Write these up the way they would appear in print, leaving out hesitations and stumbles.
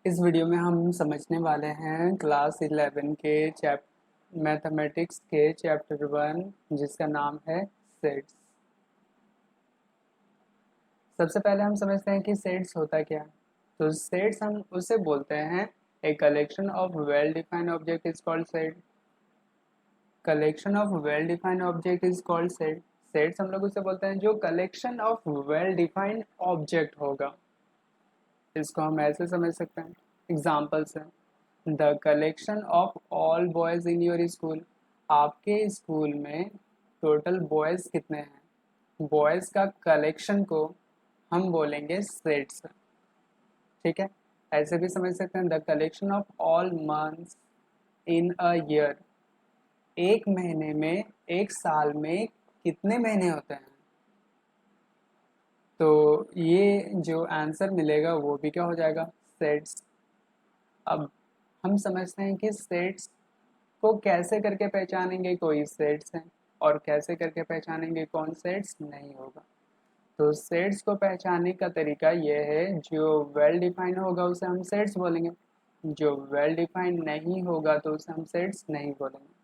इस वीडियो में हम समझने वाले हैं क्लास 11 के मैथमेटिक्स के चैप्टर 1 जिसका नाम है सेट्स। सबसे पहले हम समझते हैं कि सेट्स होता क्या है। तो सेट्स हम उसे बोलते हैं a collection of well defined object is called set. Collection of well defined object is called set. Sets हम लोग उसे बोलते हैं जो collection of well defined object होगा। इसको हम ऐसे समझ सकते हैं, एग्जाम्पल्स हैं। The collection of all boys in your school. आपके स्कूल में टोटल बॉयज कितने हैं, बॉयज का कलेक्शन को हम बोलेंगे सेट्स। ठीक है, ऐसे भी समझ सकते हैं the collection of all months in a year. एक महीने में, एक साल में कितने महीने होते हैं। तो ये जो आंसर मिलेगा वो भी क्या हो जाएगा, सेट्स। अब हम समझते हैं कि सेट्स को कैसे करके पहचानेंगे, कोई सेट्स हैं और कैसे करके पहचानेंगे कौन सेट्स नहीं होगा। तो सेट्स को पहचानने का तरीका ये है, जो वेल डिफाइंड होगा उसे हम सेट्स बोलेंगे, जो वेल डिफाइंड नहीं होगा तो उसे हम सेट्स नहीं बोलेंगे।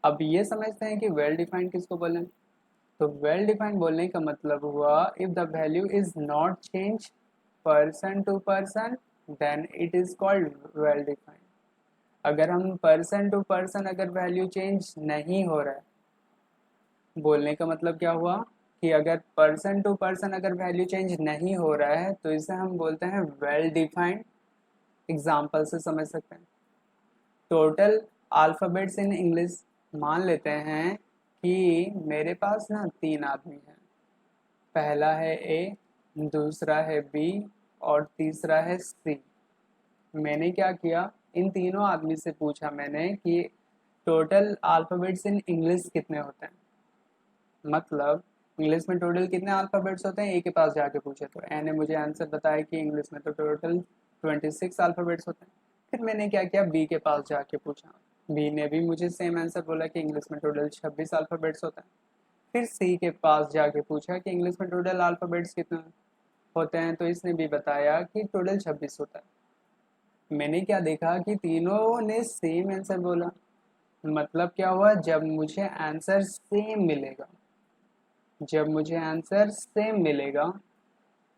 अब ये समझते हैं कि वेल डिफाइंड किसको बोलें। तो वेल डिफाइंड बोलने का मतलब हुआ if the value is not change person to person then it is called well defined. अगर हम पर्सन टू पर्सन अगर वैल्यू चेंज नहीं हो रहा है, बोलने का मतलब क्या हुआ कि अगर पर्सन टू पर्सन अगर वैल्यू चेंज नहीं हो रहा है तो इसे हम बोलते हैं वेल डिफाइंड। एग्जाम्पल से समझ सकते हैं। Total alphabets in English. मान लेते हैं कि मेरे पास ना 3 आदमी हैं। पहला है ए, दूसरा है बी और तीसरा है सी। मैंने क्या किया, इन तीनों आदमी से पूछा मैंने कि टोटल अल्फ़ाबेट्स इन इंग्लिश कितने होते हैं। मतलब इंग्लिश में टोटल कितने अल्फ़ाबेट्स होते हैं, ए के पास जाके पूछे तो ए ने मुझे आंसर बताया कि इंग्लिश में तो टोटल 26 अल्फ़ाबेट्स होते हैं। फिर मैंने क्या किया, बी के पास जाके पूछा, बी ने भी मुझे सेम आंसर बोला कि इंग्लिश में टोटल 26 अल्फ़ाबेट्स होते हैं। फिर सी के पास जाके पूछा कि इंग्लिश में टोटल अल्फ़ाबेट्स कितने होते हैं, तो इसने भी बताया कि टोटल 26 होता है। मैंने क्या देखा कि तीनों ने सेम आंसर बोला। मतलब क्या हुआ, जब मुझे आंसर सेम मिलेगा, जब मुझे आंसर सेम मिलेगा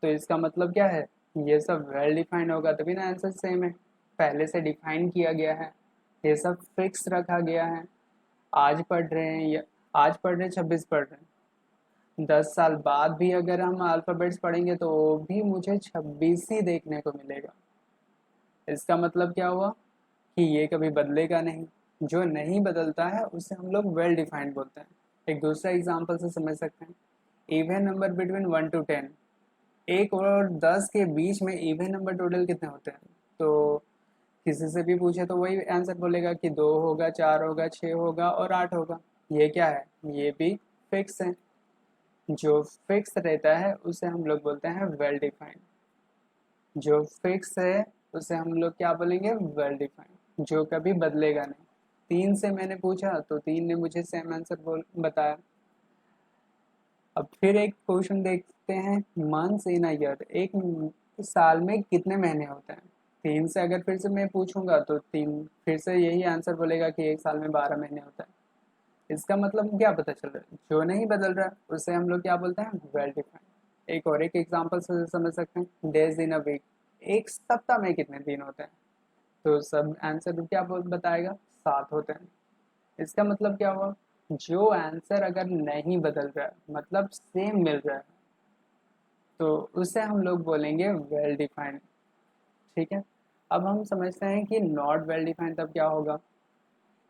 तो इसका मतलब क्या है, ये सब वेल डिफाइंड होगा तभी ना आंसर सेम है। पहले से डिफाइन किया गया है, ये सब फिक्स रखा गया है। आज पढ़ रहे हैं या आज पढ़ रहे हैं, 26 पढ़ रहे हैं, 10 साल बाद भी अगर हम अल्फ़ाबेट्स पढ़ेंगे तो वो भी मुझे 26 ही देखने को मिलेगा। इसका मतलब क्या हुआ कि ये कभी बदलेगा नहीं। जो नहीं बदलता है उसे हम लोग वेल डिफाइंड बोलते हैं। एक दूसरा एग्जाम्पल से समझ सकते हैं। इवन नंबर बिटवीन 1 to 10, 1 और 10 के बीच में इवन नंबर टोटल कितने होते हैं। तो किसी से भी पूछे तो वही आंसर बोलेगा कि 2 होगा, 4 होगा, 6 होगा और 8 होगा। ये क्या है, ये भी फिक्स है। जो फिक्स रहता है उसे हम लोग बोलते हैं वेल डिफाइंड। जो फिक्स है उसे हम लोग क्या बोलेंगे, वेल डिफाइंड, जो कभी बदलेगा नहीं। 3 से मैंने पूछा तो 3 ने मुझे सेम आंसर बताया। अब फिर एक क्वेश्चन देखते हैं, मंथ्स इन अ ईयर, एक साल में कितने महीने होते हैं। 3 से अगर फिर से मैं पूछूंगा तो 3 फिर से यही आंसर बोलेगा कि एक साल में 12 महीने होता है। इसका मतलब क्या पता चल रहा है, जो नहीं बदल रहा उसे हम लोग क्या बोलते हैं, वेल डिफाइंड। एक और एक एग्जांपल से समझ सकते हैं, डेज इन अ वीक, एक सप्ताह में कितने दिन होते हैं। तो सब आंसर क्या बताएगा, 7 होते हैं। इसका मतलब क्या हुआ, जो आंसर अगर नहीं बदल रहा है मतलब सेम मिल रहा है तो उसे हम लोग बोलेंगे वेल डिफाइंड। ठीक है, अब हम समझते हैं कि नॉट वेल डिफाइंड तब क्या होगा।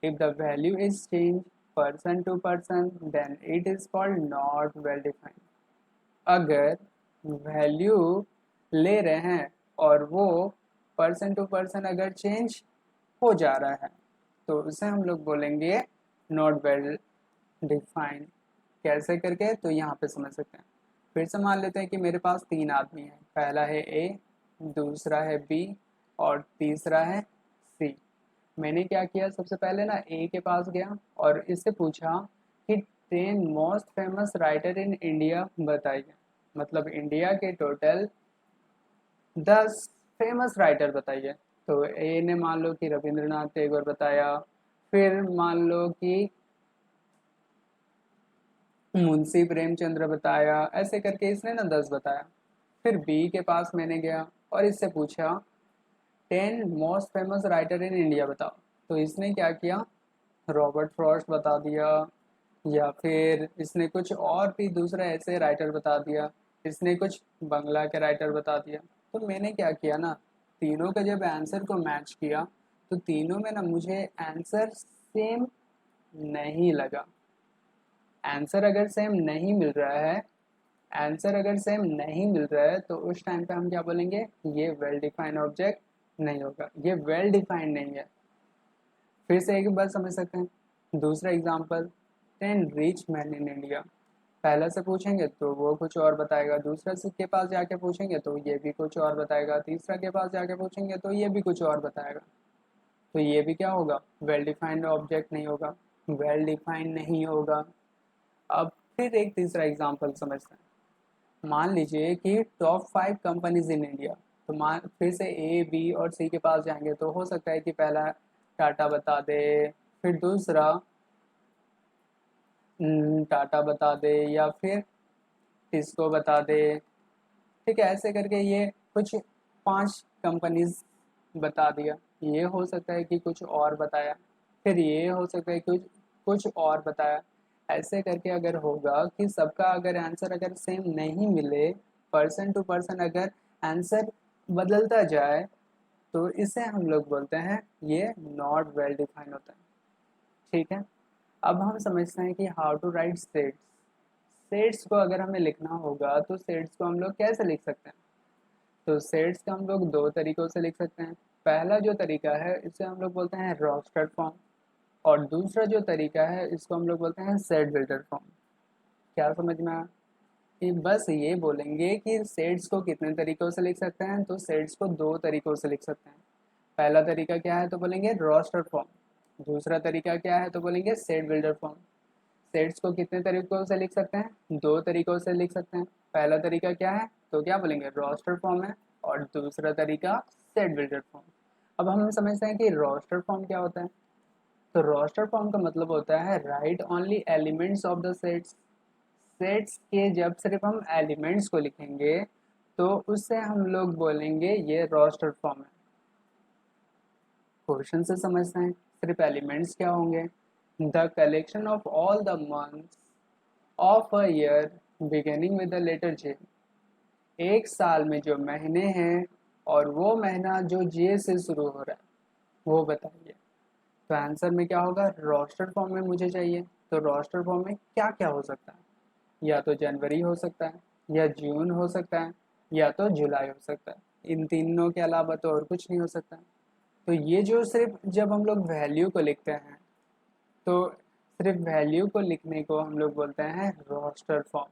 If the value is change person to person then it is called not well defined. अगर वैल्यू ले रहे हैं और वो पर्सन टू पर्सन अगर चेंज हो जा रहा है तो उसे हम लोग बोलेंगे नॉट वेल डिफाइंड। कैसे करके, तो यहाँ पे समझ सकते हैं। फिर से मान लेते हैं कि मेरे पास 3 आदमी हैं। पहला है ए, दूसरा है बी और तीसरा है सी। मैंने क्या किया, सबसे पहले ना ए के पास गया और इससे पूछा कि 10 most famous writer in India बताइए। मतलब इंडिया के टोटल 10 फेमस राइटर बताइए। तो ए ने मान लो कि रविंद्रनाथ टैगोर बताया, फिर मान लो कि मुंशी प्रेमचंद्र बताया, ऐसे करके इसने ना 10 बताया। फिर बी के पास मैंने गया और इससे पूछा 10 most famous writer in India बताओ। तो इसने क्या किया, रॉबर्ट फ्रॉस्ट बता दिया, या फिर इसने कुछ और भी दूसरा ऐसे राइटर बता दिया, इसने कुछ बंगला के राइटर बता दिया। तो मैंने क्या किया ना, तीनों का जब आंसर को मैच किया तो तीनों में ना मुझे आंसर सेम नहीं लगा। आंसर अगर सेम नहीं मिल रहा है, आंसर अगर सेम नहीं मिल रहा है तो उस टाइम पे हम क्या बोलेंगे, ये वेल डिफाइंड ऑब्जेक्ट नहीं होगा, ये वेल डिफाइंड नहीं है। फिर से एक बार समझ सकते हैं। दूसरा example, 10 rich man in India. पहला से पूछेंगे तो वो कुछ और बताएगा, दूसरा से के पास जाके पूछेंगे तो ये भी कुछ और बताएगा, तीसरा के पास जाके पूछेंगे तो ये भी कुछ और बताएगा। तो ये भी क्या होगा, वेल डिफाइंड ऑब्जेक्ट नहीं होगा, वेल डिफाइंड नहीं होगा। अब फिर एक तीसरा एग्जांपल समझते हैं। मान लीजिए कि टॉप 5 कंपनीज इन इंडिया। तो मान फिर से ए बी और सी के पास जाएंगे तो हो सकता है कि पहला टाटा बता दे, फिर दूसरा टाटा बता दे, या फिर टिस्को बता दे। ठीक है, ऐसे करके ये कुछ 5 कंपनीज बता दिया। ये हो सकता है कि कुछ और बताया, फिर ये हो सकता है कुछ कुछ और बताया। ऐसे करके अगर होगा कि सबका अगर आंसर अगर सेम नहीं मिले, पर्सन टू पर्सन अगर आंसर बदलता जाए, तो इसे हम लोग बोलते हैं ये नॉट वेल डिफाइंड होता है। ठीक है, अब हम समझते हैं कि how to write sets. Sets को अगर हमें लिखना होगा तो सेट्स को हम लोग कैसे लिख सकते हैं। तो सेट्स का हम लोग दो तरीकों से लिख सकते हैं। पहला जो तरीका है इसे हम लोग बोलते हैं रोस्टर फॉर्म, और दूसरा जो तरीका है इसको हम लोग बोलते हैं सेट बिल्डर फॉर्म। क्या समझ में आया? कि बस ये बोलेंगे कि सेट्स को कितने तरीकों से लिख सकते हैं, तो सेट्स को दो तरीकों से लिख सकते हैं। पहला तरीका क्या है तो बोलेंगे रोस्टर फॉर्म, दूसरा तरीका क्या है तो बोलेंगे सेट बिल्डर फॉर्म। सेट्स को कितने तरीकों से लिख सकते हैं, दो तरीकों से लिख सकते हैं। पहला तरीका क्या है तो क्या बोलेंगे, रोस्टर फॉर्म है, और दूसरा तरीका सेट बिल्डर फॉर्म। अब हम समझते हैं कि रोस्टर फॉर्म क्या होता है। तो रोस्टर फॉर्म का मतलब होता है right only elements of the sets. Sets के जब सिर्फ हम एलिमेंट्स को लिखेंगे तो उससे हम लोग बोलेंगे ये रोस्टर फॉर्म है। क्वेश्चन से समझते हैं, सिर्फ एलिमेंट्स क्या होंगे, the collection of all the months of a year beginning with the letter J. एक साल में जो महीने हैं और वो महीना जो जे से शुरू हो रहा है वो बताइए। तो आंसर में क्या होगा, रोस्टर फॉर्म में मुझे चाहिए। तो रोस्टर फॉर्म में क्या क्या हो सकता है, या तो जनवरी हो सकता है, या जून हो सकता है, या तो जुलाई हो सकता है। इन तीनों के अलावा तो और कुछ नहीं हो सकता। तो ये जो सिर्फ जब हम लोग वैल्यू को लिखते हैं तो सिर्फ वैल्यू को लिखने को हम लोग बोलते हैं रोस्टर फॉर्म।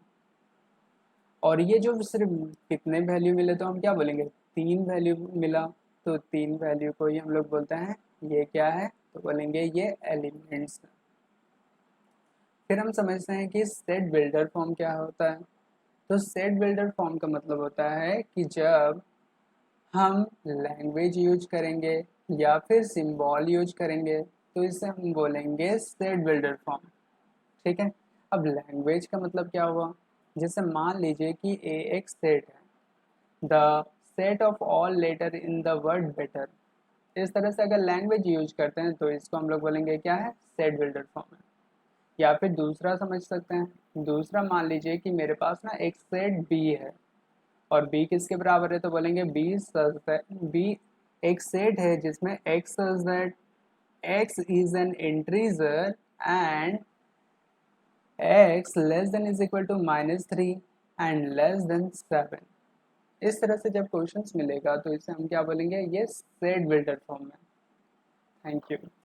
और ये जो सिर्फ कितने वैल्यू मिले तो हम क्या बोलेंगे, 3 वैल्यू मिला, तो 3 वैल्यू को ही हम लोग बोलते हैं ये क्या है तो बोलेंगे ये एलिमेंट्स। फिर हम समझते हैं कि सेट बिल्डर फॉर्म क्या होता है। तो सेट बिल्डर फॉर्म का मतलब होता है कि जब हम लैंग्वेज यूज करेंगे या फिर सिंबल यूज करेंगे तो इसे हम बोलेंगे सेट बिल्डर फॉर्म। ठीक है, अब लैंग्वेज का मतलब क्या हुआ, जैसे मान लीजिए कि ए एक सेट है, the set of all letter in the word better. इस तरह से अगर लैंग्वेज यूज करते हैं तो इसको हम लोग बोलेंगे क्या है, सेट बिल्डर फॉर्म है। या फिर दूसरा समझ सकते हैं, दूसरा मान लीजिए कि मेरे पास ना एक सेट बी है, और बी किसके बराबर है तो बोलेंगे बी सच दैट बी एक सेट है जिसमें x such that x is an integer and x less than is equal to -3 and less than 7। इस तरह से जब क्वेश्चंस मिलेगा तो इसे हम क्या बोलेंगे, ये सेट बिल्डर फॉर्म में। Thank you.